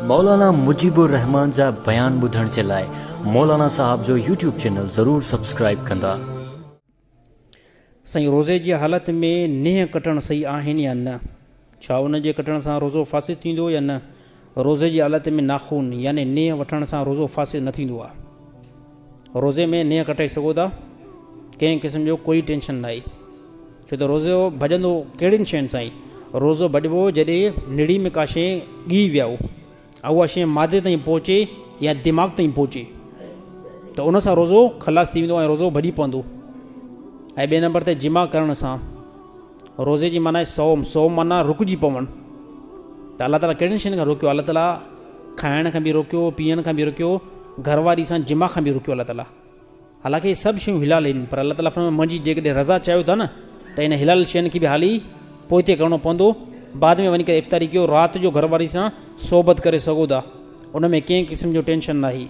मौलाना मुजीबुर रहमान जा बयान ॿुधण जे लाइ मौलाना साहब जो यूट्यूब चैनल ज़रूर सब्सक्राइब कंदा। साईं, रोज़े जी हालत में नीह कटण सही आहिनि या न? छा उन जे कटण सां रोज़ो फासिद थींदो या न? रोज़े जी हालत में नाखून यानी नीह वठण सां रोज़ो फासिद न थींदो आहे। रोज़े में नीह कटे सघो था, कंहिं क़िस्म जो कोई टेंशन न आहे। छो त रोज़ो भॼंदो कहिड़ियुनि शयुनि सां ई? रोज़ो भॼिबो जॾहिं निड़ी में का शइ ॻी वियो, उहा शइ मादे ताईं पहुचे या दिमाग़ ताईं पहुचे त उन सां रोज़ो ख़लास थी वेंदो ऐं रोज़ो भॼी पवंदो। ऐं ॿिए नंबर ते जिमा करण सां रोज़े जी माना सोम माना रुकिजी पवणु। त अलाह ताला कहिड़ियुनि शयुनि खां रोकियो? अलाह ताला खाइण खां बि रोकियो, पीअण खां बि रोकियो, घरवारी सां जिमा खां बि रोकियो अलाह ताला। हालांकि सभु शयूं हिलाल आहिनि, पर अलाह ताला फरमाए मुंहिंजी जेकॾहिं रज़ा चाहियो था न त इन हिलाल शयुनि खे बि हाली पोइ हिते करिणो पवंदो। बाद में वञी करे इफ़्तारी कयो, राति जो घरवारी सां सोबत करे सघो था, उन में कंहिं क़िस्म जो टेंशन न आहे।